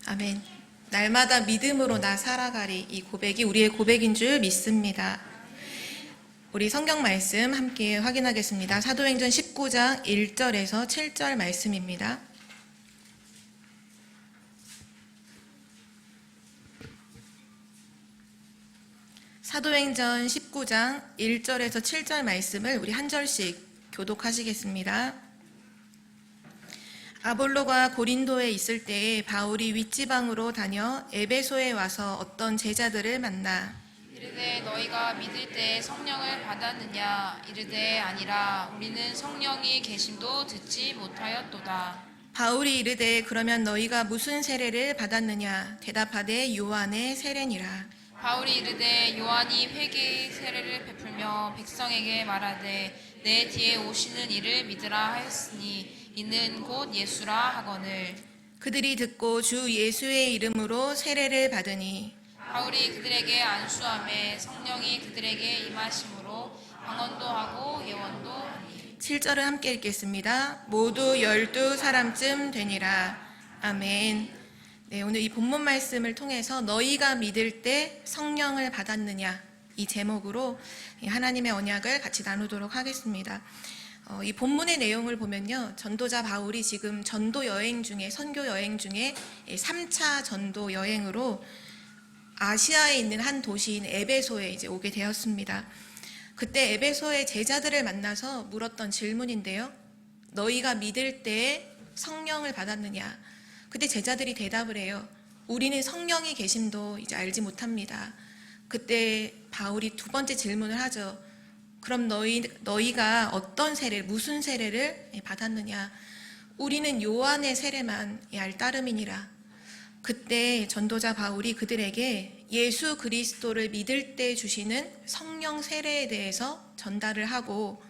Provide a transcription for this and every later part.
아멘. 날마다 믿음으로 나 살아가리. 이 고백이 우리의 고백인 줄 믿습니다. 우리 성경 말씀 함께 확인하겠습니다. 사도행전 19장 1절에서 7절 말씀입니다. 사도행전 19장 1절에서 7절 말씀을 우리 한 절씩 교독하시겠습니다. 아볼로가 고린도에 있을 때에 바울이 윗지방으로 다녀 에베소에 와서 어떤 제자들을 만나 이르되 너희가 믿을 때 성령을 받았느냐? 이르되 아니라 우리는 성령이 계심도 듣지 못하였도다. 바울이 이르되 그러면 너희가 무슨 세례를 받았느냐? 대답하되 요한의 세례니라. 바울이 이르되 요한이 회개의 세례를 베풀며 백성에게 말하되 내 뒤에 오시는 이를 믿으라 하였으니 이는 곧 예수라 하거늘. 그들이 듣고 주 예수의 이름으로 세례를 받으니 바울이 그들에게 안수하매 성령이 그들에게 임하심으로 방언도 하고 예언도 하니. 7절을 함께 읽겠습니다. 모두 12사람쯤 되니라. 아멘. 네, 오늘 이 본문 말씀을 통해서 너희가 믿을 때 성령을 받았느냐, 이 제목으로 하나님의 언약을 같이 나누도록 하겠습니다. 이 본문의 내용을 보면요, 전도자 바울이 지금 전도 여행 중에, 선교 여행 중에 3차 전도 여행으로 아시아에 있는 한 도시인 에베소에 이제 오게 되었습니다. 그때 에베소의 제자들을 만나서 물었던 질문인데요, 너희가 믿을 때 성령을 받았느냐? 그때 제자들이 대답을 해요. 우리는 성령이 계심도 이제 알지 못합니다. 그때 바울이 두 번째 질문을 하죠. 그럼 너희가 어떤 세례, 무슨 세례를 받았느냐? 우리는 요한의 세례만 알 따름이니라. 그때 전도자 바울이 그들에게 예수 그리스도를 믿을 때 주시는 성령 세례에 대해서 전달을 하고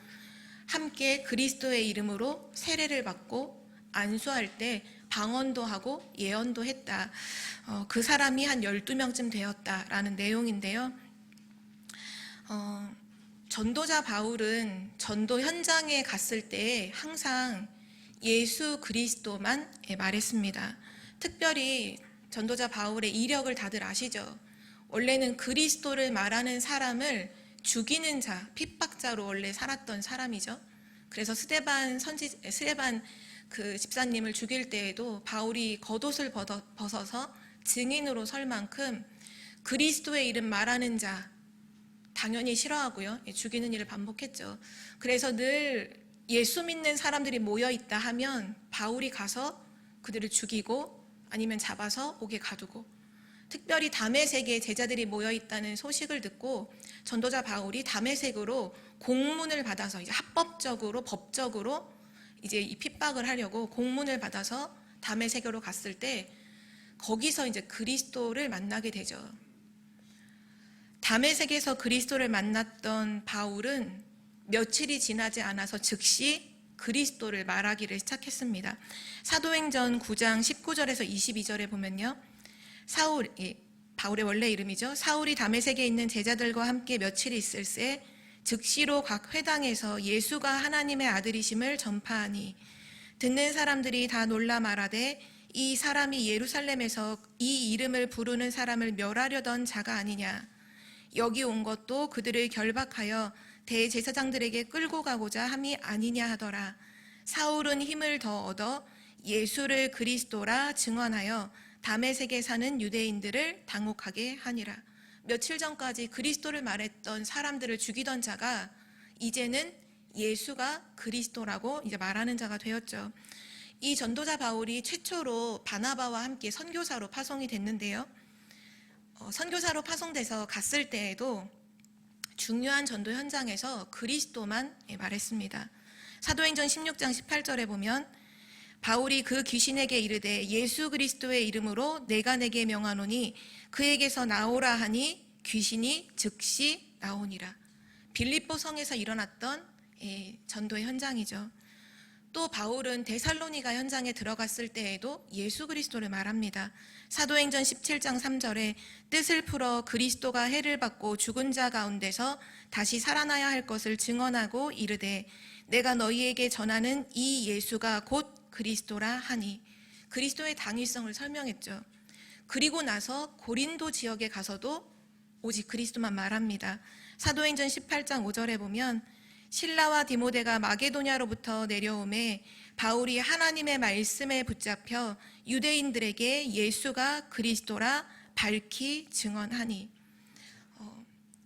함께 그리스도의 이름으로 세례를 받고 안수할 때 방언도 하고 예언도 했다. 그 사람이 한 12명쯤 되었다라는 내용인데요. 전도자 바울은 전도 현장에 갔을 때 항상 예수 그리스도만 말했습니다. 특별히 전도자 바울의 이력을 다들 아시죠? 원래는 그리스도를 말하는 사람을 죽이는 자, 핍박자로 원래 살았던 사람이죠. 그래서 스데반 그 집사님을 죽일 때에도 바울이 겉옷을 벗어서 증인으로 설 만큼 그리스도의 이름 말하는 자 당연히 싫어하고요. 죽이는 일을 반복했죠. 그래서 늘 예수 믿는 사람들이 모여있다 하면 바울이 가서 그들을 죽이고 아니면 잡아서 옥에 가두고, 특별히 다메섹에 제자들이 모여있다는 소식을 듣고 전도자 바울이 다메섹으로 공문을 받아서 이제 합법적으로 법적으로 이제 이 핍박을 하려고 공문을 받아서 다메섹으로 갔을 때 거기서 이제 그리스도를 만나게 되죠. 다메섹에서 그리스도를 만났던 바울은 며칠이 지나지 않아서 즉시 그리스도를 말하기를 시작했습니다. 사도행전 9장 19절에서 22절에 보면요, 바울의 원래 이름이죠. 사울이 다메섹에 있는 제자들과 함께 며칠 있을 새 즉시로 각 회당에서 예수가 하나님의 아들이심을 전파하니 듣는 사람들이 다 놀라 말하되 이 사람이 예루살렘에서 이 이름을 부르는 사람을 멸하려던 자가 아니냐. 여기 온 것도 그들을 결박하여 대제사장들에게 끌고 가고자 함이 아니냐 하더라. 사울은 힘을 더 얻어 예수를 그리스도라 증언하여 다메섹에 사는 유대인들을 당혹하게 하니라. 며칠 전까지 그리스도를 말했던 사람들을 죽이던 자가 이제는 예수가 그리스도라고 이제 말하는 자가 되었죠. 이 전도자 바울이 최초로 바나바와 함께 선교사로 파송이 됐는데요. 선교사로 파송돼서 갔을 때에도 중요한 전도 현장에서 그리스도만 말했습니다. 사도행전 16장 18절에 보면 바울이 그 귀신에게 이르되 예수 그리스도의 이름으로 내가 내게 명하노니 그에게서 나오라 하니 귀신이 즉시 나오니라. 빌립보 성에서 일어났던 전도의 현장이죠. 또 바울은 데살로니가 현장에 들어갔을 때에도 예수 그리스도를 말합니다. 사도행전 17장 3절에 뜻을 풀어 그리스도가 해를 받고 죽은 자 가운데서 다시 살아나야 할 것을 증언하고 이르되 내가 너희에게 전하는 이 예수가 곧 그리스도라 하니, 그리스도의 당위성을 설명했죠. 그리고 나서 고린도 지역에 가서도 오직 그리스도만 말합니다. 사도행전 18장 5절에 보면 실라와 디모데가 마게도냐로부터 내려오매 바울이 하나님의 말씀에 붙잡혀 유대인들에게 예수가 그리스도라 밝히 증언하니.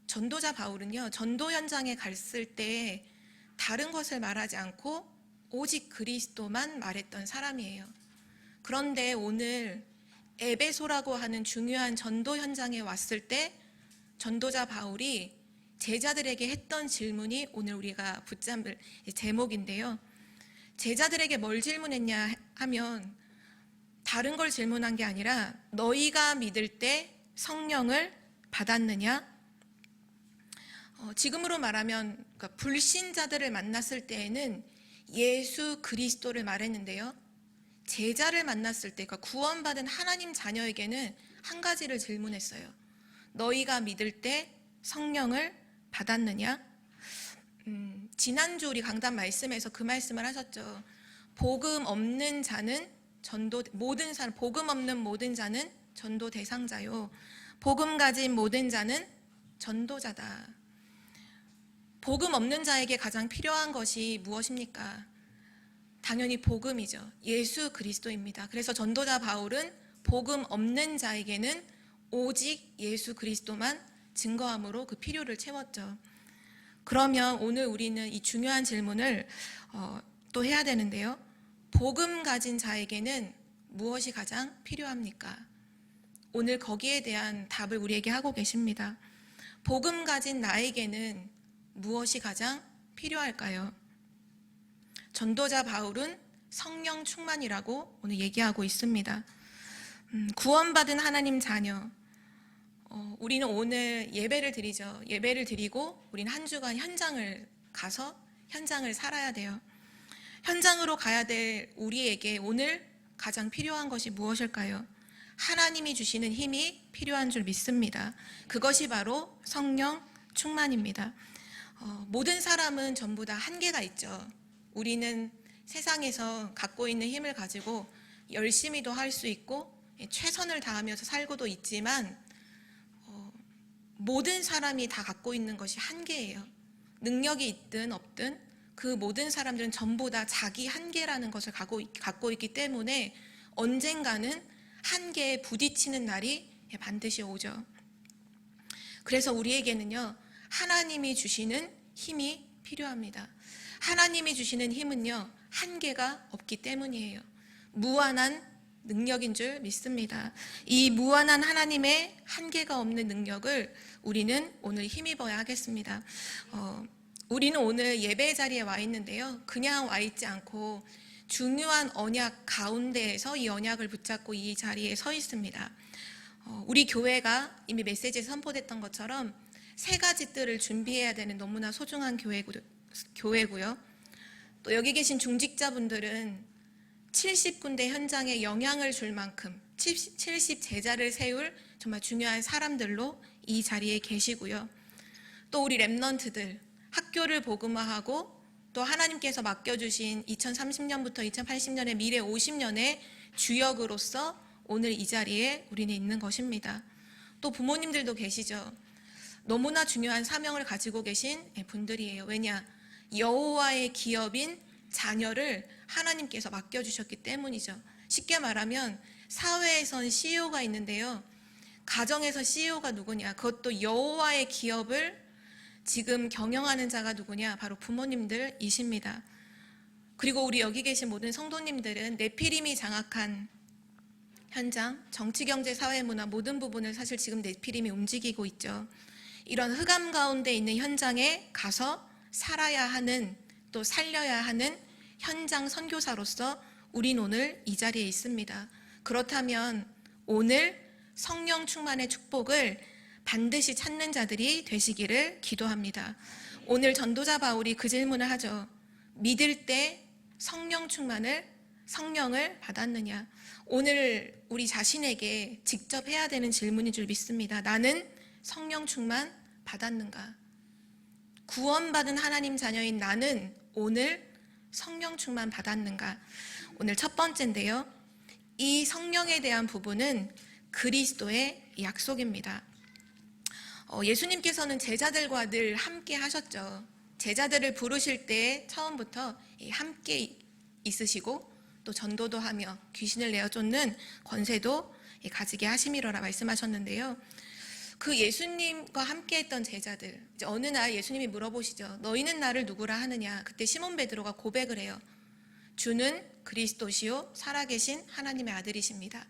전도자 바울은요, 전도 현장에 갔을 때 다른 것을 말하지 않고 오직 그리스도만 말했던 사람이에요. 그런데 오늘 에베소라고 하는 중요한 전도 현장에 왔을 때 전도자 바울이 제자들에게 했던 질문이 오늘 우리가 붙잡을 제목인데요. 제자들에게 뭘 질문했냐 하면 다른 걸 질문한 게 아니라 너희가 믿을 때 성령을 받았느냐? 지금으로 말하면 그러니까 불신자들을 만났을 때에는 예수 그리스도를 말했는데요. 제자를 만났을 때, 그러니까 구원받은 하나님 자녀에게는 한 가지를 질문했어요. 너희가 믿을 때 성령을 받았느냐? 지난주 우리 강단 말씀에서 그 말씀을 하셨죠. 복음 없는 자는 복음 없는 모든 자는 전도 대상자요. 복음 가진 모든 자는 전도자다. 복음 없는 자에게 가장 필요한 것이 무엇입니까? 당연히 복음이죠. 예수 그리스도입니다. 그래서 전도자 바울은 복음 없는 자에게는 오직 예수 그리스도만 증거함으로 그 필요를 채웠죠. 그러면 오늘 우리는 이 중요한 질문을 또 해야 되는데요. 복음 가진 자에게는 무엇이 가장 필요합니까? 오늘 거기에 대한 답을 우리에게 하고 계십니다. 복음 가진 나에게는 무엇이 가장 필요할까요? 전도자 바울은 성령 충만이라고 오늘 얘기하고 있습니다. 구원받은 하나님 자녀, 우리는 오늘 예배를 드리죠. 예배를 드리고 우리는 한 주간 현장을 가서 현장을 살아야 돼요. 현장으로 가야 될 우리에게 오늘 가장 필요한 것이 무엇일까요? 하나님이 주시는 힘이 필요한 줄 믿습니다. 그것이 바로 성령 충만입니다. 모든 사람은 전부 다 한계가 있죠. 우리는 세상에서 갖고 있는 힘을 가지고 열심히도 할 수 있고 최선을 다하면서 살고도 있지만 모든 사람이 다 갖고 있는 것이 한계예요. 능력이 있든 없든 그 모든 사람들은 전부 다 자기 한계라는 것을 갖고 있기 때문에 언젠가는 한계에 부딪히는 날이 반드시 오죠. 그래서 우리에게는요, 하나님이 주시는 힘이 필요합니다. 하나님이 주시는 힘은요, 한계가 없기 때문이에요. 무한한 능력인 줄 믿습니다. 이 무한한 하나님의 한계가 없는 능력을 우리는 오늘 힘입어야 하겠습니다. 우리는 오늘 예배 자리에 와 있는데요. 그냥 와 있지 않고 중요한 언약 가운데에서 이 언약을 붙잡고 이 자리에 서 있습니다. 우리 교회가 이미 메시지에 선포됐던 것처럼 세 가지 뜰을 준비해야 되는 너무나 소중한 교회고요. 또 여기 계신 중직자분들은 70군데 현장에 영향을 줄 만큼 70 제자를 세울 정말 중요한 사람들로 이 자리에 계시고요. 또 우리 렘넌트들, 학교를 복음화하고 또 하나님께서 맡겨주신 2030년부터 2080년의 미래 50년의 주역으로서 오늘 이 자리에 우리는 있는 것입니다. 또 부모님들도 계시죠. 너무나 중요한 사명을 가지고 계신 분들이에요. 왜냐? 여호와의 기업인 자녀를 하나님께서 맡겨주셨기 때문이죠. 쉽게 말하면 사회에선 CEO가 있는데요. 가정에서 CEO가 누구냐? 그것도 여호와의 기업을 지금 경영하는 자가 누구냐? 바로 부모님들이십니다. 그리고 우리 여기 계신 모든 성도님들은 네피림이 장악한 현장, 정치, 경제, 사회, 문화 모든 부분을 사실 지금 네피림이 움직이고 있죠. 이런 흑암 가운데 있는 현장에 가서 살아야 하는, 또 살려야 하는 현장 선교사로서 우린 오늘 이 자리에 있습니다. 그렇다면 오늘 성령 충만의 축복을 반드시 찾는 자들이 되시기를 기도합니다. 오늘 전도자 바울이 그 질문을 하죠. 믿을 때 성령을 받았느냐? 오늘 우리 자신에게 직접 해야 되는 질문인 줄 믿습니다. 나는 성령 충만 받았는가? 구원받은 하나님 자녀인 나는 오늘 성령 충만 받았는가? 오늘 첫 번째인데요. 이 성령에 대한 부분은 그리스도의 약속입니다. 예수님께서는 제자들과 늘 함께 하셨죠. 제자들을 부르실 때 처음부터 함께 있으시고 또 전도도 하며 귀신을 내어 쫓는 권세도 가지게 하심이로라 말씀하셨는데요. 그 예수님과 함께 했던 제자들, 이제 어느 날 예수님이 물어보시죠. 너희는 나를 누구라 하느냐? 그때 시몬 베드로가 고백을 해요. 주는 그리스도시요 살아계신 하나님의 아들이십니다.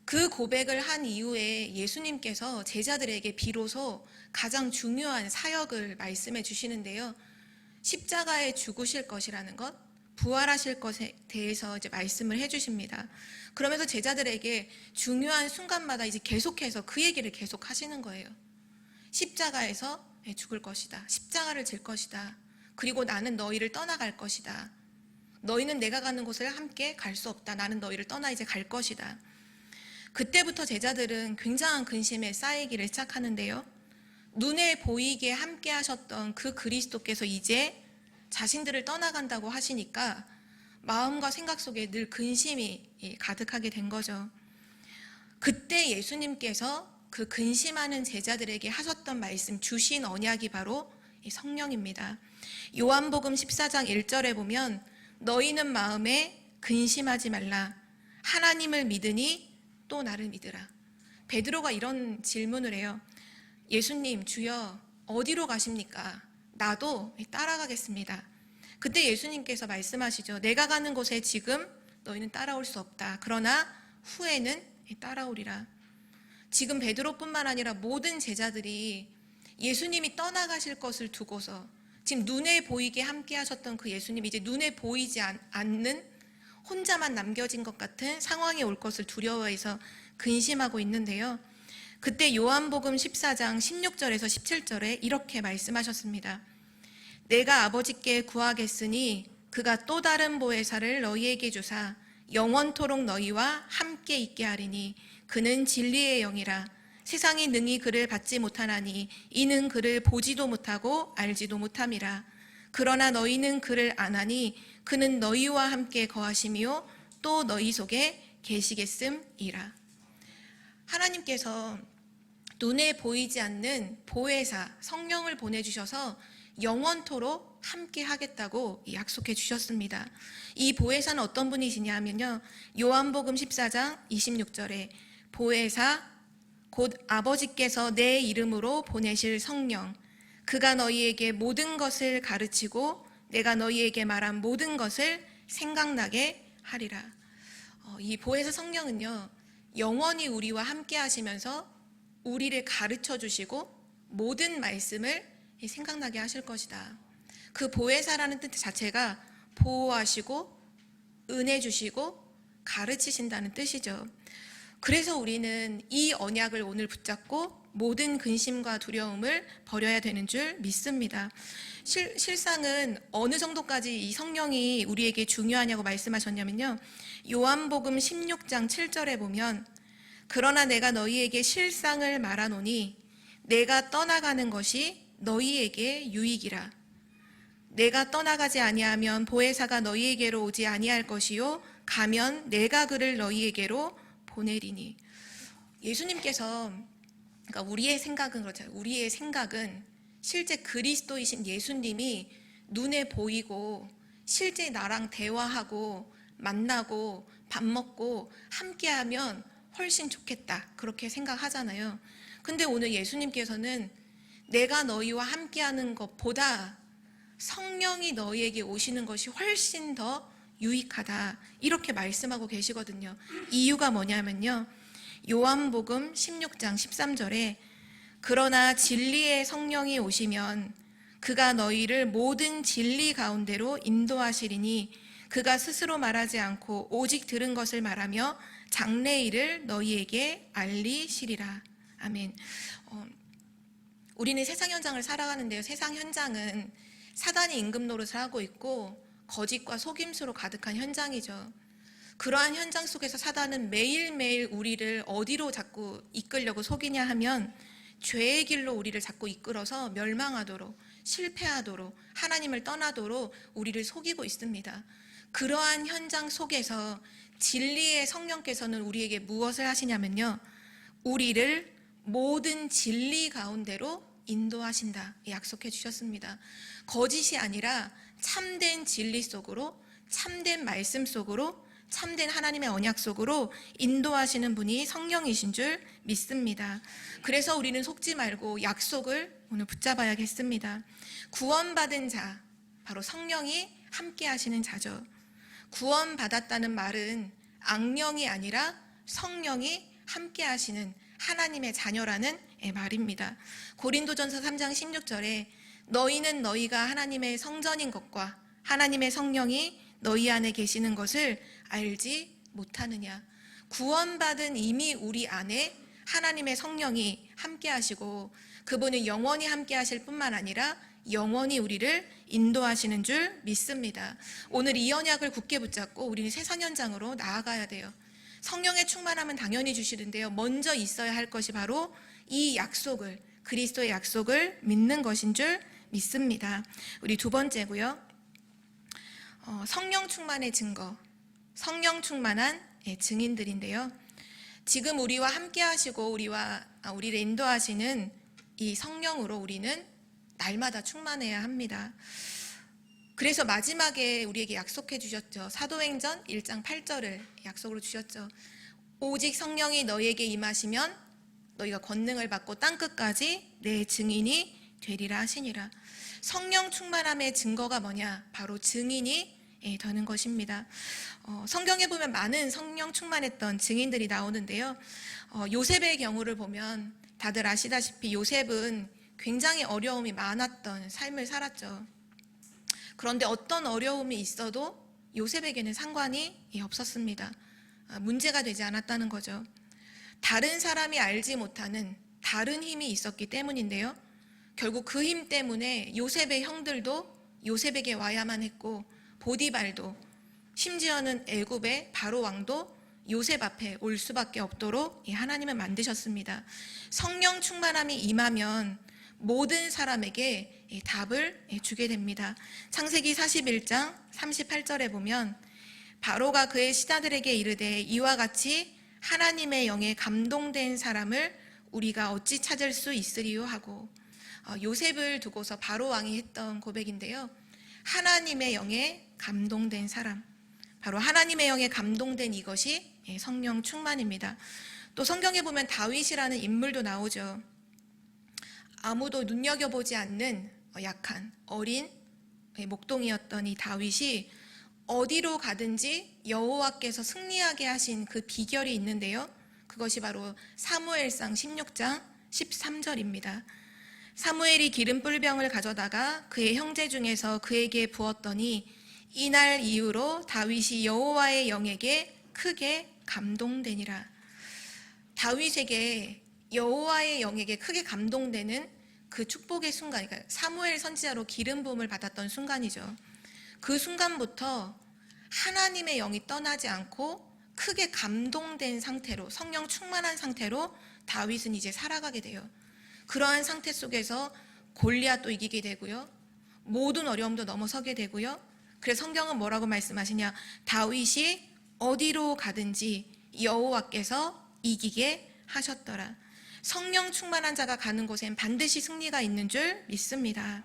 그 고백을 한 이후에 예수님께서 제자들에게 비로소 가장 중요한 사역을 말씀해 주시는데요. 십자가에 죽으실 것이라는 것, 부활하실 것에 대해서 이제 말씀을 해 주십니다. 그러면서 제자들에게 중요한 순간마다 이제 계속해서 그 얘기를 계속 하시는 거예요. 십자가에서 죽을 것이다. 십자가를 질 것이다. 그리고 나는 너희를 떠나갈 것이다. 너희는 내가 가는 곳을 함께 갈 수 없다. 나는 너희를 떠나 이제 갈 것이다. 그때부터 제자들은 굉장한 근심에 쌓이기를 시작하는데요. 눈에 보이게 함께 하셨던 그 그리스도께서 이제 자신들을 떠나간다고 하시니까 마음과 생각 속에 늘 근심이 가득하게 된 거죠. 그때 예수님께서 그 근심하는 제자들에게 하셨던 말씀, 주신 언약이 바로 성령입니다. 요한복음 14장 1절에 보면 너희는 마음에 근심하지 말라. 하나님을 믿으니 또 나를 믿으라. 베드로가 이런 질문을 해요. 예수님, 주여 어디로 가십니까? 나도 따라가겠습니다. 그때 예수님께서 말씀하시죠. 내가 가는 곳에 지금 너희는 따라올 수 없다. 그러나 후에는 따라오리라. 지금 베드로뿐만 아니라 모든 제자들이 예수님이 떠나가실 것을 두고서 지금 눈에 보이게 함께 하셨던 그 예수님이 이제 눈에 보이지 않는 혼자만 남겨진 것 같은 상황이 올 것을 두려워해서 근심하고 있는데요. 그때 요한복음 14장 16절에서 17절에 이렇게 말씀하셨습니다. 내가 아버지께 구하겠으니 그가 또 다른 보혜사를 너희에게 주사 영원토록 너희와 함께 있게 하리니 그는 진리의 영이라. 세상이 능히 그를 받지 못하나니 이는 그를 보지도 못하고 알지도 못함이라. 그러나 너희는 그를 아나니 그는 너희와 함께 거하시며 또 너희 속에 계시겠음이라. 하나님께서 눈에 보이지 않는 보혜사 성령을 보내주셔서 영원토록 함께 하겠다고 약속해 주셨습니다. 이 보혜사는 어떤 분이시냐 하면요. 요한복음 14장 26절에 보혜사 곧 아버지께서 내 이름으로 보내실 성령 그가 너희에게 모든 것을 가르치고 내가 너희에게 말한 모든 것을 생각나게 하리라. 이 보혜사 성령은요. 영원히 우리와 함께 하시면서 우리를 가르쳐 주시고 모든 말씀을 생각나게 하실 것이다. 그 보혜사라는 뜻 자체가 보호하시고 은혜 주시고 가르치신다는 뜻이죠. 그래서 우리는 이 언약을 오늘 붙잡고 모든 근심과 두려움을 버려야 되는 줄 믿습니다. 실상은 어느 정도까지 이 성령이 우리에게 중요하냐고 말씀하셨냐면요. 요한복음 16장 7절에 보면 그러나 내가 너희에게 실상을 말하노니 내가 떠나가는 것이 너희에게 유익이라. 내가 떠나가지 아니하면 보혜사가 너희에게로 오지 아니할 것이요 가면 내가 그를 너희에게로 보내리니. 예수님께서 그러니까 우리의 생각은 그렇잖아요. 우리의 생각은 실제 그리스도이신 예수님이 눈에 보이고 실제 나랑 대화하고 만나고 밥 먹고 함께하면 훨씬 좋겠다 그렇게 생각하잖아요. 근데 오늘 예수님께서는 내가 너희와 함께하는 것보다 성령이 너희에게 오시는 것이 훨씬 더 유익하다 이렇게 말씀하고 계시거든요. 이유가 뭐냐면요. 요한복음 16장 13절에 그러나 진리의 성령이 오시면 그가 너희를 모든 진리 가운데로 인도하시리니 그가 스스로 말하지 않고 오직 들은 것을 말하며 장래일을 너희에게 알리시리라. 아멘. 우리는 세상 현장을 살아가는데요. 세상 현장은 사단이 임금 노릇을 하고 있고 거짓과 속임수로 가득한 현장이죠. 그러한 현장 속에서 사단은 매일매일 우리를 어디로 자꾸 이끌려고 속이냐 하면 죄의 길로 우리를 자꾸 이끌어서 멸망하도록 실패하도록 하나님을 떠나도록 우리를 속이고 있습니다. 그러한 현장 속에서 진리의 성령께서는 우리에게 무엇을 하시냐면요, 우리를 모든 진리 가운데로 인도하신다 약속해 주셨습니다. 거짓이 아니라 참된 진리 속으로, 참된 말씀 속으로, 참된 하나님의 언약 속으로 인도하시는 분이 성령이신 줄 믿습니다. 그래서 우리는 속지 말고 약속을 오늘 붙잡아야겠습니다. 구원받은 자, 바로 성령이 함께 하시는 자죠. 구원받았다는 말은 악령이 아니라 성령이 함께 하시는 하나님의 자녀라는 말입니다. 고린도전서 3장 16절에 너희는 너희가 하나님의 성전인 것과 하나님의 성령이 너희 안에 계시는 것을 알지 못하느냐. 구원받은 이미 우리 안에 하나님의 성령이 함께 하시고 그분은 영원히 함께 하실 뿐만 아니라 영원히 우리를 인도하시는 줄 믿습니다. 오늘 이 언약을 굳게 붙잡고 우리는 세상 현장으로 나아가야 돼요. 성령의 충만함은 당연히 주시는데요, 먼저 있어야 할 것이 바로 이 약속을, 그리스도의 약속을 믿는 것인 줄 믿습니다. 우리 두 번째고요, 성령 충만의 증거, 성령 충만한 증인들인데요. 지금 우리와 함께 하시고 우리를 인도하시는 이 성령으로 우리는 날마다 충만해야 합니다. 그래서 마지막에 우리에게 약속해 주셨죠. 사도행전 1장 8절을 약속으로 주셨죠. 오직 성령이 너희에게 임하시면 너희가 권능을 받고 땅끝까지 내 증인이 되리라 하시니라. 성령 충만함의 증거가 뭐냐? 바로 증인이 되는 것입니다. 성경에 보면 많은 성령 충만했던 증인들이 나오는데요. 요셉의 경우를 보면 다들 아시다시피 요셉은 굉장히 어려움이 많았던 삶을 살았죠. 그런데 어떤 어려움이 있어도 요셉에게는 상관이 없었습니다. 문제가 되지 않았다는 거죠. 다른 사람이 알지 못하는 다른 힘이 있었기 때문인데요. 결국 그 힘 때문에 요셉의 형들도 요셉에게 와야만 했고, 보디발도, 심지어는 애굽의 바로 왕도 요셉 앞에 올 수밖에 없도록 하나님은 만드셨습니다. 성령 충만함이 임하면 모든 사람에게 답을 주게 됩니다. 창세기 41장 38절에 보면 바로가 그의 신하들에게 이르되 이와 같이 하나님의 영에 감동된 사람을 우리가 어찌 찾을 수 있으리요 하고, 요셉을 두고서 바로 왕이 했던 고백인데요. 하나님의 영에 감동된 사람, 바로 하나님의 영에 감동된 이것이 성령 충만입니다. 또 성경에 보면 다윗이라는 인물도 나오죠. 아무도 눈여겨보지 않는 약한 어린 목동이었던 이 다윗이 어디로 가든지 여호와께서 승리하게 하신 그 비결이 있는데요. 그것이 바로 사무엘상 16장 13절입니다. 사무엘이 기름 뿔병을 가져다가 그의 형제 중에서 그에게 부었더니 이날 이후로 다윗이 여호와의 영에게 크게 감동되니라. 다윗에게 여호와의 영에게 크게 감동되는 그 축복의 순간, 그러니까 사무엘 선지자로 기름 부음을 받았던 순간이죠. 그 순간부터 하나님의 영이 떠나지 않고 크게 감동된 상태로, 성령 충만한 상태로 다윗은 이제 살아가게 돼요. 그러한 상태 속에서 골리앗도 이기게 되고요, 모든 어려움도 넘어서게 되고요. 그래서 성경은 뭐라고 말씀하시냐? 다윗이 어디로 가든지 여호와께서 이기게 하셨더라. 성령 충만한 자가 가는 곳엔 반드시 승리가 있는 줄 믿습니다.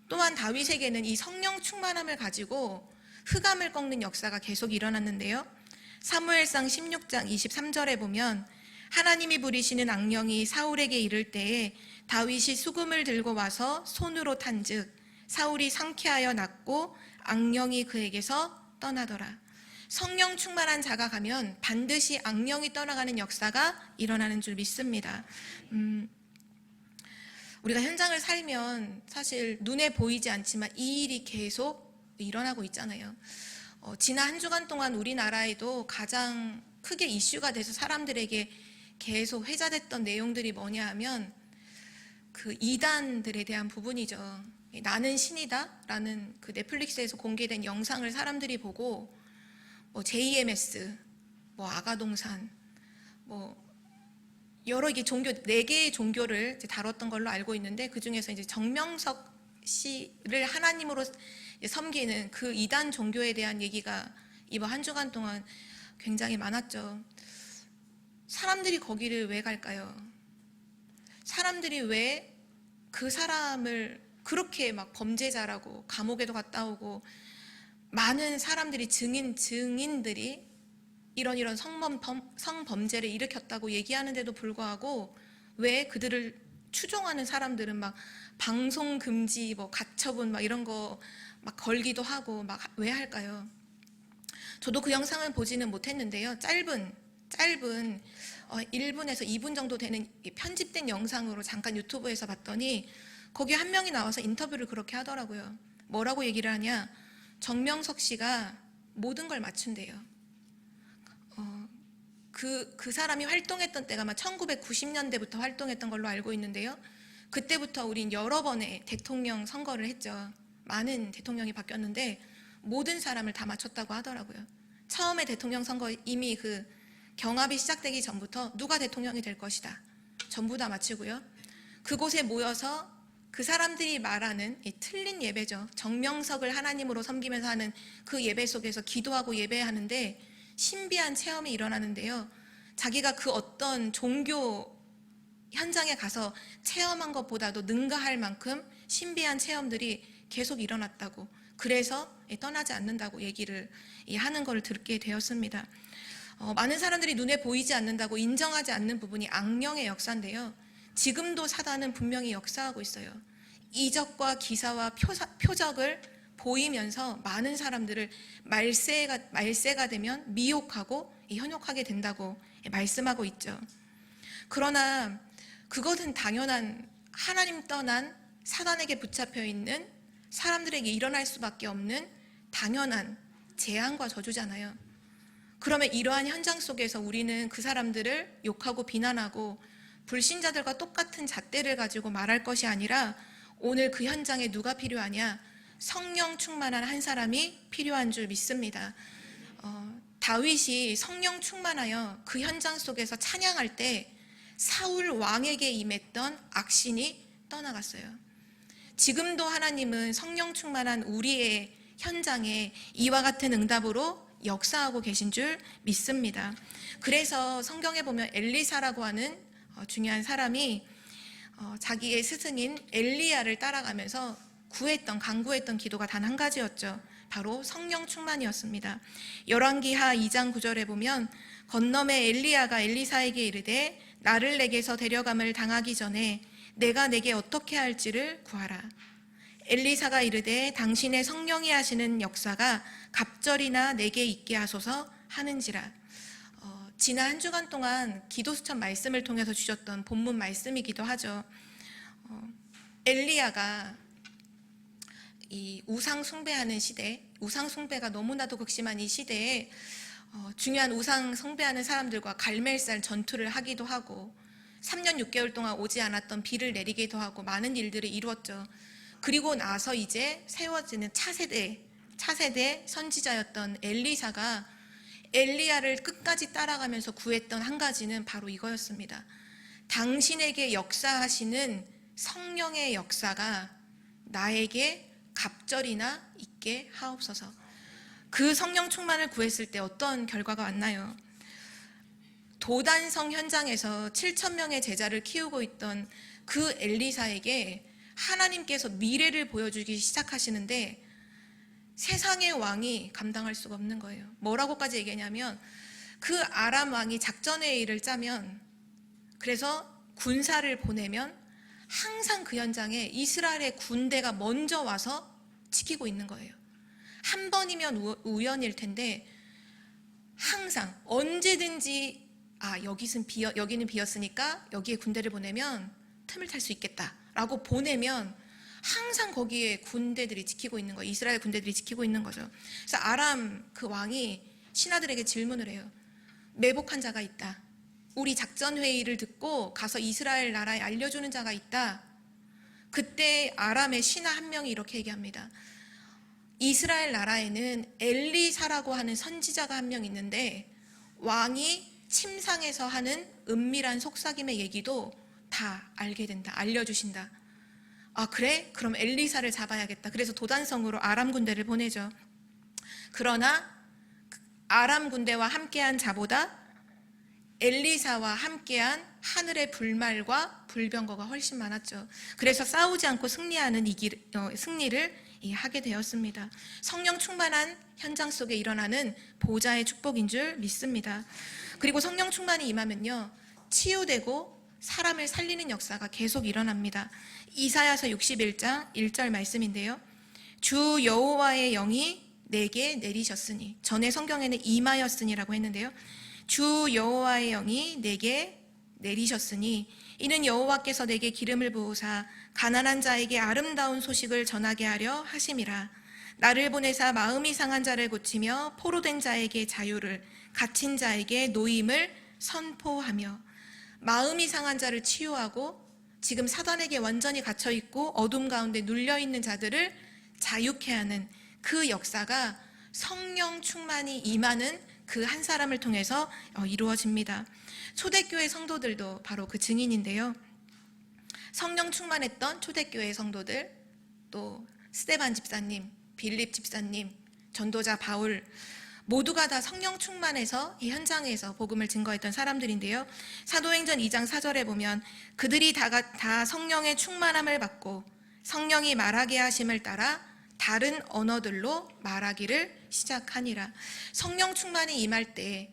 또한 다윗에게는 이 성령 충만함을 가지고 흑암을 꺾는 역사가 계속 일어났는데요. 사무엘상 16장 23절에 보면 하나님이 부리시는 악령이 사울에게 이를 때에 다윗이 수금을 들고 와서 손으로 탄즉 사울이 상쾌하여 낫고 악령이 그에게서 떠나더라. 성령 충만한 자가 가면 반드시 악령이 떠나가는 역사가 일어나는 줄 믿습니다. 우리가 현장을 살면 사실 눈에 보이지 않지만 이 일이 계속 일어나고 있잖아요. 지난 한 주간 동안 우리나라에도 가장 크게 이슈가 돼서 사람들에게 계속 회자됐던 내용들이 뭐냐 하면 그 이단들에 대한 부분이죠. 나는 신이다 라는 그 넷플릭스에서 공개된 영상을 사람들이 보고 JMS, 아가동산, 여러 개 종교, 4개의 종교를 다뤘던 걸로 알고 있는데, 그 중에서 이제 정명석 씨를 하나님으로 섬기는 그 이단 종교에 대한 얘기가 이번 한 주간 동안 굉장히 많았죠. 사람들이 거기를 왜 갈까요? 사람들이 왜 그 사람을 그렇게 막 범죄자라고 감옥에도 갔다 오고, 많은 사람들이 증인들이 이런 성범죄를 일으켰다고 얘기하는데도 불구하고 왜 그들을 추종하는 사람들은 막 방송 금지, 뭐 가처분 막 이런 거 막 걸기도 하고 막 왜 할까요? 저도 그 영상을 보지는 못했는데요. 짧은 1분에서 2분 정도 되는 편집된 영상으로 잠깐 유튜브에서 봤더니 거기 한 명이 나와서 인터뷰를 그렇게 하더라고요. 뭐라고 얘기를 하냐? 정명석 씨가 모든 걸 맞춘대요. 그 사람이 활동했던 때가 아마 1990년대부터 활동했던 걸로 알고 있는데요. 그때부터 우린 여러 번의 대통령 선거를 했죠. 많은 대통령이 바뀌었는데 모든 사람을 다 맞췄다고 하더라고요. 처음에 대통령 선거 이미 그 경합이 시작되기 전부터 누가 대통령이 될 것이다. 전부 다 맞추고요. 그곳에 모여서 그 사람들이 말하는 이 틀린 예배죠. 정명석을 하나님으로 섬기면서 하는 그 예배 속에서 기도하고 예배하는데 신비한 체험이 일어나는데요. 자기가 그 어떤 종교 현장에 가서 체험한 것보다도 능가할 만큼 신비한 체험들이 계속 일어났다고, 그래서 떠나지 않는다고 얘기를 하는 걸 듣게 되었습니다. 많은 사람들이 눈에 보이지 않는다고 인정하지 않는 부분이 악령의 역사인데요. 지금도 사단은 분명히 역사하고 있어요. 이적과 기사와 표적을 보이면서 많은 사람들을 말세가 되면 미혹하고 현혹하게 된다고 말씀하고 있죠. 그러나 그것은 당연한, 하나님 떠난 사단에게 붙잡혀 있는 사람들에게 일어날 수밖에 없는 당연한 재앙과 저주잖아요. 그러면 이러한 현장 속에서 우리는 그 사람들을 욕하고 비난하고 불신자들과 똑같은 잣대를 가지고 말할 것이 아니라, 오늘 그 현장에 누가 필요하냐? 성령 충만한 한 사람이 필요한 줄 믿습니다. 다윗이 성령 충만하여 그 현장 속에서 찬양할 때 사울 왕에게 임했던 악신이 떠나갔어요. 지금도 하나님은 성령 충만한 우리의 현장에 이와 같은 응답으로 역사하고 계신 줄 믿습니다. 그래서 성경에 보면 엘리사라고 하는 중요한 사람이 자기의 스승인 엘리야를 따라가면서 간구했던 기도가 단 한 가지였죠. 바로 성령 충만이었습니다. 열왕기하 2장 9절에 보면 건너매 엘리야가 엘리사에게 이르되 나를 내게서 데려감을 당하기 전에 내가 내게 어떻게 할지를 구하라. 엘리사가 이르되 당신의 성령이 하시는 역사가 갑절이나 내게 있게 하소서 하는지라. 지난 한 주간 동안 기도수천 말씀을 통해서 주셨던 본문 말씀이기도 하죠. 엘리야가 이 우상 숭배하는 시대, 우상 숭배가 너무나도 극심한 이 시대에 중요한 우상 숭배하는 사람들과 갈멜살 전투를 하기도 하고 3년 6개월 동안 오지 않았던 비를 내리기도 하고 많은 일들을 이루었죠. 그리고 나서 이제 세워지는 차세대 선지자였던 엘리사가 엘리야를 끝까지 따라가면서 구했던 한 가지는 바로 이거였습니다. 당신에게 역사하시는 성령의 역사가 나에게 갑절이나 있게 하옵소서. 그 성령 충만을 구했을 때 어떤 결과가 왔나요? 도단성 현장에서 7,000명의 제자를 키우고 있던 그 엘리사에게 하나님께서 미래를 보여주기 시작하시는데 세상의 왕이 감당할 수가 없는 거예요. 뭐라고까지 얘기하냐면 그 아람 왕이 작전회의를 짜면, 그래서 군사를 보내면 항상 그 현장에 이스라엘의 군대가 먼저 와서 지키고 있는 거예요. 한 번이면 우연일 텐데 항상 언제든지 여기는 비었으니까 여기에 군대를 보내면 틈을 탈 수 있겠다라고 보내면 항상 거기에 군대들이 지키고 있는 거예요. 이스라엘 군대들이 지키고 있는 거죠. 그래서 아람 그 왕이 신하들에게 질문을 해요. 매복한 자가 있다. 우리 작전 회의를 듣고 가서 이스라엘 나라에 알려주는 자가 있다. 그때 아람의 신하 한 명이 이렇게 얘기합니다. 이스라엘 나라에는 엘리사라고 하는 선지자가 한 명 있는데 왕이 침상에서 하는 은밀한 속삭임의 얘기도 다 알게 된다. 알려주신다. 그래? 그럼 엘리사를 잡아야겠다. 그래서 도단성으로 아람 군대를 보내죠. 그러나 아람 군대와 함께한 자보다 엘리사와 함께한 하늘의 불말과 불병거가 훨씬 많았죠. 그래서 싸우지 않고 승리를 하게 되었습니다. 성령 충만한 현장 속에 일어나는 보좌의 축복인 줄 믿습니다. 그리고 성령 충만이 임하면요, 치유되고 사람을 살리는 역사가 계속 일어납니다. 이사야서 61장 1절 말씀인데요. 주 여호와의 영이 내게 내리셨으니, 전에 성경에는 임하였으니라고 했는데요. 주 여호와의 영이 내게 내리셨으니 이는 여호와께서 내게 기름을 부으사 가난한 자에게 아름다운 소식을 전하게 하려 하심이라. 나를 보내사 마음이 상한 자를 고치며 포로된 자에게 자유를, 갇힌 자에게 노임을 선포하며. 마음이 상한 자를 치유하고 지금 사단에게 완전히 갇혀있고 어둠 가운데 눌려있는 자들을 자유케 하는 그 역사가 성령 충만이 임하는 그 한 사람을 통해서 이루어집니다. 초대교회 성도들도 바로 그 증인인데요. 성령 충만했던 초대교회 성도들, 또 스데반 집사님, 빌립 집사님, 전도자 바울, 모두가 다 성령 충만해서 이 현장에서 복음을 증거했던 사람들인데요. 사도행전 2장 4절에 보면 그들이 다 성령의 충만함을 받고 성령이 말하게 하심을 따라 다른 언어들로 말하기를 시작하니라. 성령 충만이 임할 때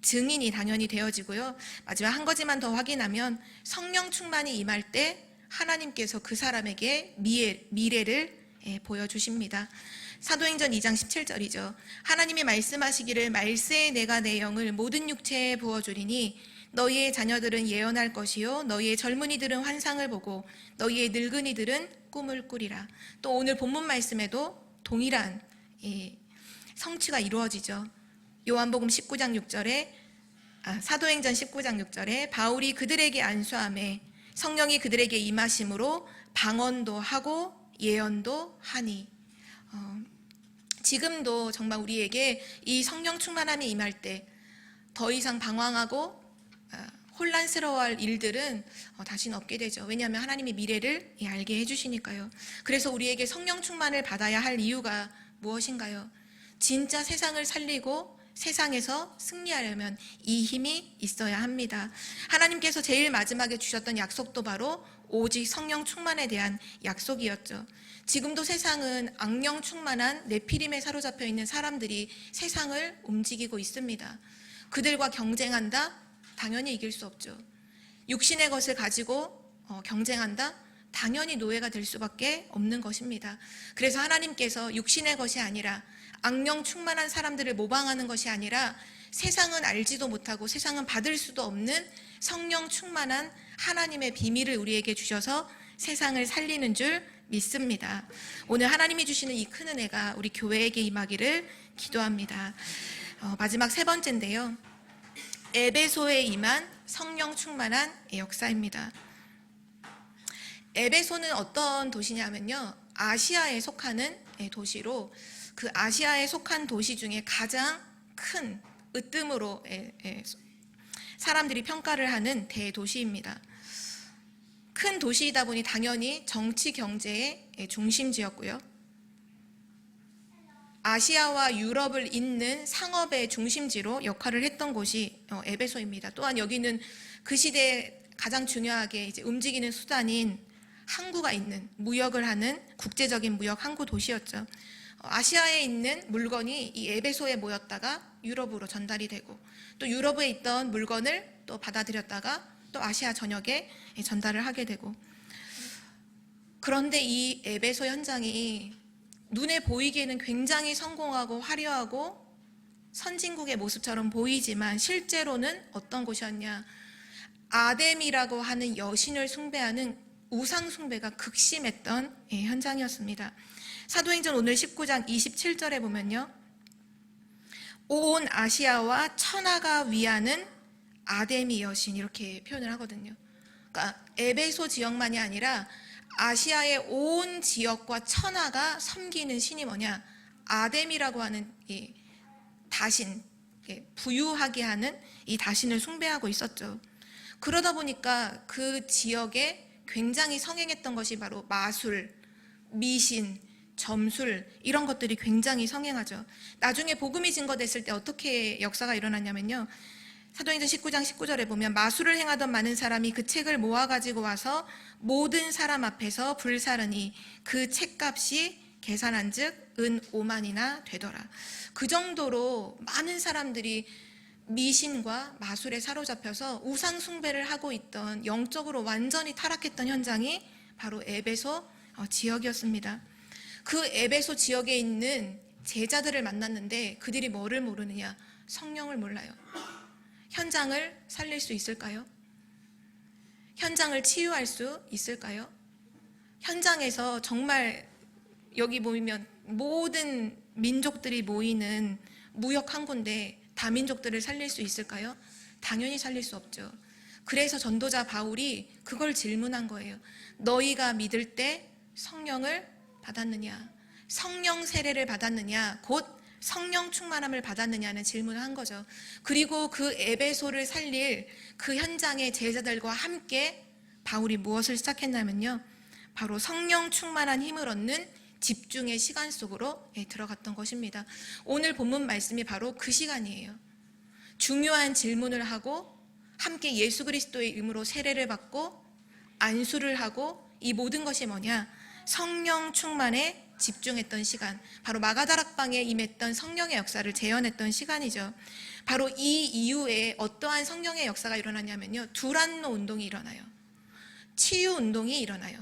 증인이 당연히 되어지고요. 마지막 한 가지만 더 확인하면 성령 충만이 임할 때 하나님께서 그 사람에게 미래를 보여주십니다. 사도행전 2장 17절이죠. 하나님이 말씀하시기를 말세에 내가 내 영을 모든 육체에 부어주리니 너희의 자녀들은 예언할 것이요 너희의 젊은이들은 환상을 보고 너희의 늙은이들은 꿈을 꾸리라. 또 오늘 본문 말씀에도 동일한 성취가 이루어지죠. 요한복음 19장 6절에 사도행전 19장 6절에 바울이 그들에게 안수하매 성령이 그들에게 임하심으로 방언도 하고 예언도 하니. 지금도 정말 우리에게 이 성령 충만함이 임할 때 더 이상 방황하고 혼란스러워할 일들은 다시는 없게 되죠. 왜냐하면 하나님이 미래를 알게 해주시니까요. 그래서 우리에게 성령 충만을 받아야 할 이유가 무엇인가요? 진짜 세상을 살리고 세상에서 승리하려면 이 힘이 있어야 합니다. 하나님께서 제일 마지막에 주셨던 약속도 바로 오직 성령 충만에 대한 약속이었죠. 지금도 세상은 악령 충만한 네피림에 사로잡혀 있는 사람들이 세상을 움직이고 있습니다. 그들과 경쟁한다? 당연히 이길 수 없죠. 육신의 것을 가지고 경쟁한다? 당연히 노예가 될 수밖에 없는 것입니다. 그래서 하나님께서 육신의 것이 아니라 악령 충만한 사람들을 모방하는 것이 아니라 세상은 알지도 못하고 세상은 받을 수도 없는 성령 충만한 하나님의 비밀을 우리에게 주셔서 세상을 살리는 줄 믿습니다. 오늘 하나님이 주시는 이 큰 은혜가 우리 교회에게 임하기를 기도합니다. 마지막 세 번째인데요. 에베소에 임한 성령 충만한 역사입니다. 에베소는 어떤 도시냐면요, 아시아에 속하는 도시로, 그 아시아에 속한 도시 중에 가장 큰 으뜸으로 사람들이 평가를 하는 대도시입니다. 큰 도시이다 보니 당연히 정치 경제의 중심지였고요. 아시아와 유럽을 잇는 상업의 중심지로 역할을 했던 곳이 에베소입니다. 또한 여기는 그 시대에 가장 중요하게 움직이는 수단인 항구가 있는, 무역을 하는 국제적인 무역 항구 도시였죠. 아시아에 있는 물건이 이 에베소에 모였다가 유럽으로 전달이 되고, 또 유럽에 있던 물건을 또 받아들였다가 또 아시아 전역에 전달을 하게 되고. 그런데 이 에베소 현장이 눈에 보이기에는 굉장히 성공하고 화려하고 선진국의 모습처럼 보이지만 실제로는 어떤 곳이었냐, 아뎀이라고 하는 여신을 숭배하는 우상 숭배가 극심했던 현장이었습니다. 사도행전 오늘 19장 27절에 보면요, 온 아시아와 천하가 위하는 아데미 여신, 이렇게 표현을 하거든요. 그러니까 에베소 지역만이 아니라 아시아의 온 지역과 천하가 섬기는 신이 뭐냐, 아뎀이라고 하는 이 다신, 부유하게 하는 이 다신을 숭배하고 있었죠. 그러다 보니까 그 지역에 굉장히 성행했던 것이 바로 마술, 미신, 점술 이런 것들이 굉장히 성행하죠. 나중에 복음이 증거됐을 때 어떻게 역사가 일어났냐면요. 사도행전 19장 19절에 보면 마술을 행하던 많은 사람이 그 책을 모아가지고 와서 모든 사람 앞에서 불사르니 그 책값이 계산한 즉 은 5만이나 되더라. 그 정도로 많은 사람들이 미신과 마술에 사로잡혀서 우상 숭배를 하고 있던, 영적으로 완전히 타락했던 현장이 바로 에베소 지역이었습니다. 그 에베소 지역에 있는 제자들을 만났는데 그들이 뭐를 모르느냐? 성령을 몰라요. 현장을 살릴 수 있을까요? 현장을 치유할 수 있을까요? 현장에서 정말 여기 보이면 모든 민족들이 모이는 무역 항구인데 다민족들을 살릴 수 있을까요? 당연히 살릴 수 없죠. 그래서 전도자 바울이 그걸 질문한 거예요. 너희가 믿을 때 성령을 받았느냐? 성령 세례를 받았느냐? 곧 성령 충만함을 받았느냐는 질문을 한 거죠. 그리고 그 에베소를 살릴 그 현장의 제자들과 함께 바울이 무엇을 시작했냐면요. 바로 성령 충만한 힘을 얻는 집중의 시간 속으로 들어갔던 것입니다. 오늘 본문 말씀이 바로 그 시간이에요. 중요한 질문을 하고 함께 예수 그리스도의 이름으로 세례를 받고 안수를 하고 이 모든 것이 뭐냐? 성령 충만에 집중했던 시간, 바로 마가다락방에 임했던 성령의 역사를 재현했던 시간이죠. 바로 이 이후에 어떠한 성령의 역사가 일어나냐면요. 두란노 운동이 일어나요. 치유 운동이 일어나요.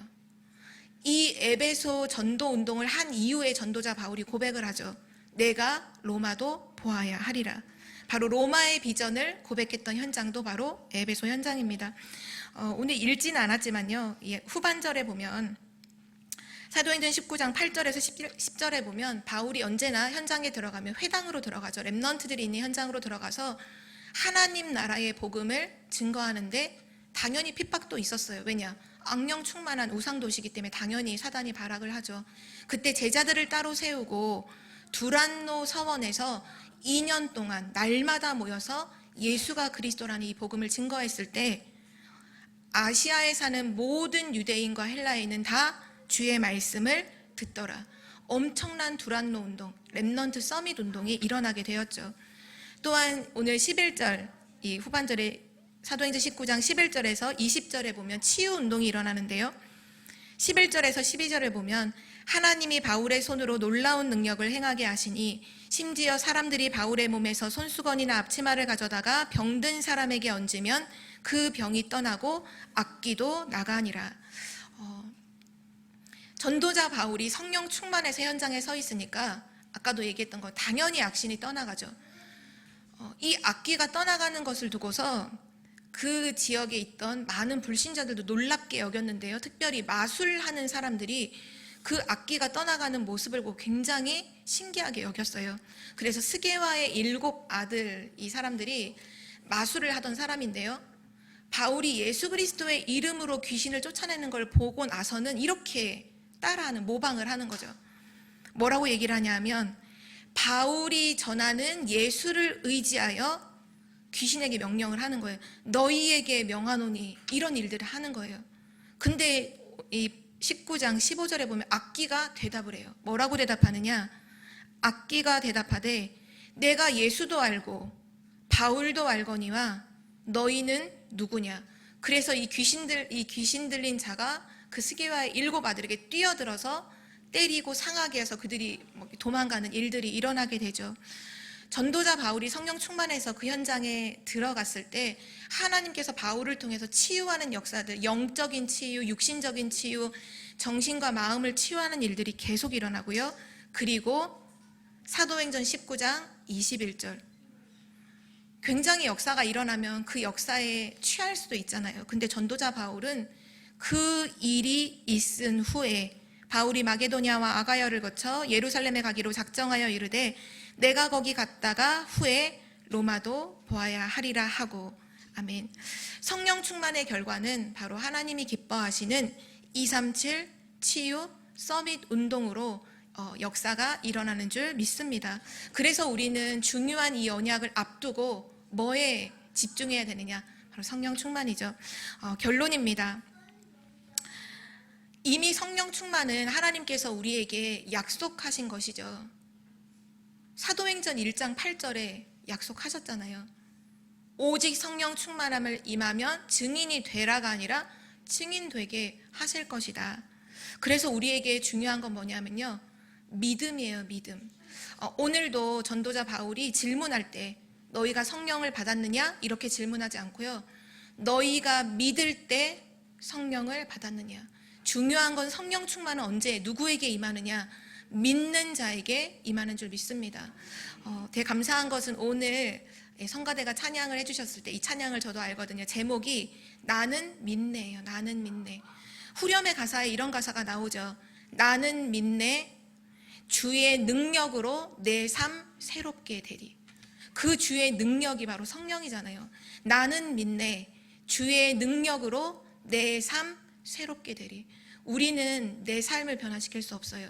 이 에베소 전도 운동을 한 이후에 전도자 바울이 고백을 하죠. 내가 로마도 보아야 하리라. 바로 로마의 비전을 고백했던 현장도 바로 에베소 현장입니다. 오늘 읽지는 않았지만요. 후반절에 보면 사도행전 19장 8절에서 10절에 보면 바울이 언제나 현장에 들어가면 회당으로 들어가죠. 렘넌트들이 있는 현장으로 들어가서 하나님 나라의 복음을 증거하는데 당연히 핍박도 있었어요. 왜냐? 악령 충만한 우상도시이기 때문에 당연히 사단이 발악을 하죠. 그때 제자들을 따로 세우고 두란노 서원에서 2년 동안 날마다 모여서 예수가 그리스도라는 이 복음을 증거했을 때 아시아에 사는 모든 유대인과 헬라인은 다 주의 말씀을 듣더라. 엄청난 두란노 운동, 렘넌트 서밋 운동이 일어나게 되었죠. 또한 오늘 11절, 이 후반절에 사도행전 19장 11절에서 20절에 보면 치유 운동이 일어나는데요. 11절에서 12절에 보면 하나님이 바울의 손으로 놀라운 능력을 행하게 하시니 심지어 사람들이 바울의 몸에서 손수건이나 앞치마를 가져다가 병든 사람에게 얹으면 그 병이 떠나고 악귀도 나가니라. 전도자 바울이 성령 충만해서 현장에 서 있으니까 아까도 얘기했던 거 당연히 악신이 떠나가죠. 이 악귀가 떠나가는 것을 두고서 그 지역에 있던 많은 불신자들도 놀랍게 여겼는데요. 특별히 마술하는 사람들이 그 악귀가 떠나가는 모습을 보고 굉장히 신기하게 여겼어요. 그래서 스게와의 7 아들 이 사람들이 마술을 하던 사람인데요. 바울이 예수 그리스도의 이름으로 귀신을 쫓아내는 걸 보고 나서는 이렇게 따라하는, 모방을 하는 거죠. 뭐라고 얘기를 하냐면 바울이 전하는 예수를 의지하여 귀신에게 명령을 하는 거예요. 너희에게 명하노니, 이런 일들을 하는 거예요. 근데 이 19장 15절에 보면 악귀가 대답을 해요. 뭐라고 대답하느냐? 악귀가 대답하되 내가 예수도 알고 바울도 알거니와 너희는 누구냐? 그래서 이 귀신 들린 자가 그 스게와의 7 아들에게 뛰어들어서 때리고 상하게 해서 그들이 도망가는 일들이 일어나게 되죠. 전도자 바울이 성령 충만해서 그 현장에 들어갔을 때 하나님께서 바울을 통해서 치유하는 역사들, 영적인 치유, 육신적인 치유, 정신과 마음을 치유하는 일들이 계속 일어나고요. 그리고 사도행전 19장 21절, 굉장히 역사가 일어나면 그 역사에 취할 수도 있잖아요. 근데 전도자 바울은 그 일이 있은 후에 바울이 마게도냐와 아가야를 거쳐 예루살렘에 가기로 작정하여 이르되 내가 거기 갔다가 후에 로마도 보아야 하리라 하고. 아멘. 성령 충만의 결과는 바로 하나님이 기뻐하시는 237 치유 서밋 운동으로 역사가 일어나는 줄 믿습니다. 그래서 우리는 중요한 이 언약을 앞두고 뭐에 집중해야 되느냐? 바로 성령 충만이죠. 결론입니다. 이미 성령 충만은 하나님께서 우리에게 약속하신 것이죠. 사도행전 1장 8절에 약속하셨잖아요. 오직 성령 충만함을 임하면 증인이 되라가 아니라 증인되게 하실 것이다. 그래서 우리에게 중요한 건 뭐냐면요, 믿음이에요. 믿음. 오늘도 전도자 바울이 질문할 때 너희가 성령을 받았느냐? 이렇게 질문하지 않고요, 너희가 믿을 때 성령을 받았느냐. 중요한 건 성령 충만은 언제 누구에게 임하느냐? 믿는 자에게 임하는 줄 믿습니다. 되게 감사한 것은 오늘 성가대가 찬양을 해주셨을 때 이 찬양을 저도 알거든요. 제목이 나는 믿네예요. 나는 믿네. 후렴의 가사에 이런 가사가 나오죠. 나는 믿네 주의 능력으로 내 삶 새롭게 되리. 그 주의 능력이 바로 성령이잖아요. 나는 믿네 주의 능력으로 내 삶 새롭게 되리. 우리는 내 삶을 변화시킬 수 없어요.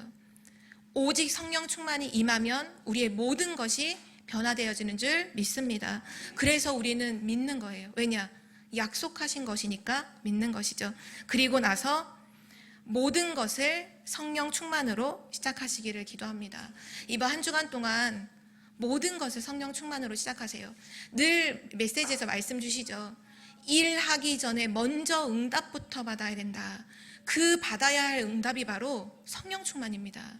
오직 성령 충만이 임하면 우리의 모든 것이 변화되어지는 줄 믿습니다. 그래서 우리는 믿는 거예요. 왜냐? 약속하신 것이니까 믿는 것이죠. 그리고 나서 모든 것을 성령 충만으로 시작하시기를 기도합니다. 이번 한 주간 동안 모든 것을 성령 충만으로 시작하세요. 늘 메시지에서 말씀 주시죠. 일하기 전에 먼저 응답부터 받아야 된다. 그 받아야 할 응답이 바로 성령 충만입니다.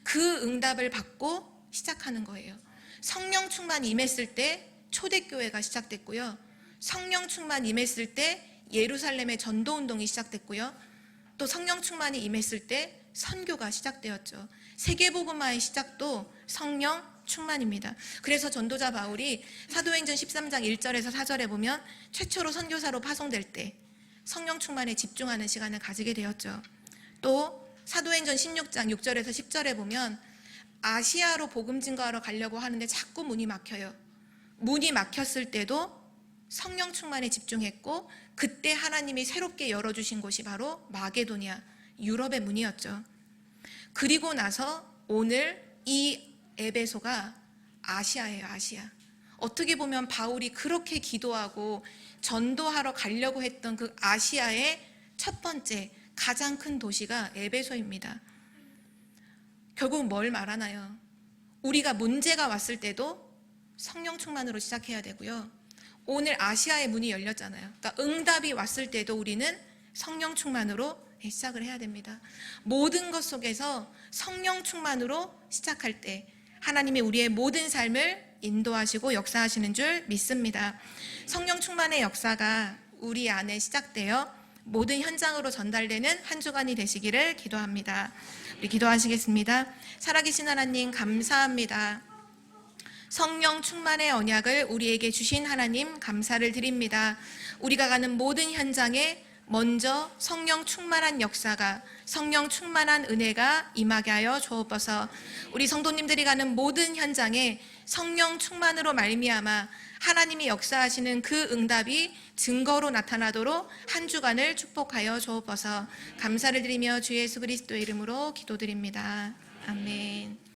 그 응답을 받고 시작하는 거예요. 성령 충만 임했을 때 초대교회가 시작됐고요. 성령 충만 임했을 때 예루살렘의 전도운동이 시작됐고요. 또 성령 충만이 임했을 때 선교가 시작되었죠. 세계복음화의 시작도 성령 충만입니다. 그래서 전도자 바울이 사도행전 13장 1절에서 4절에 보면 최초로 선교사로 파송될 때 성령 충만에 집중하는 시간을 가지게 되었죠. 또 사도행전 16장 6절에서 10절에 보면 아시아로 복음 증거하러 가려고 하는데 자꾸 문이 막혀요. 문이 막혔을 때도 성령 충만에 집중했고, 그때 하나님이 새롭게 열어주신 곳이 바로 마게도니아, 유럽의 문이었죠. 그리고 나서 오늘 이 에베소가 아시아예요. 아시아. 어떻게 보면 바울이 그렇게 기도하고 전도하러 가려고 했던 그 아시아의 첫 번째 가장 큰 도시가 에베소입니다. 결국 뭘 말하나요? 우리가 문제가 왔을 때도 성령 충만으로 시작해야 되고요. 오늘 아시아의 문이 열렸잖아요. 그러니까 응답이 왔을 때도 우리는 성령 충만으로 시작을 해야 됩니다. 모든 것 속에서 성령 충만으로 시작할 때 하나님이 우리의 모든 삶을 인도하시고 역사하시는 줄 믿습니다. 성령 충만의 역사가 우리 안에 시작되어 모든 현장으로 전달되는 한 주간이 되시기를 기도합니다. 우리 기도하시겠습니다. 살아계신 하나님 감사합니다. 성령 충만의 언약을 우리에게 주신 하나님 감사를 드립니다. 우리가 가는 모든 현장에 먼저 성령 충만한 역사가, 성령 충만한 은혜가 임하게 하여 주옵소서. 우리 성도님들이 가는 모든 현장에 성령 충만으로 말미암아 하나님이 역사하시는 그 응답이 증거로 나타나도록 한 주간을 축복하여 주옵소서. 감사를 드리며 주 예수 그리스도의 이름으로 기도드립니다. 아멘.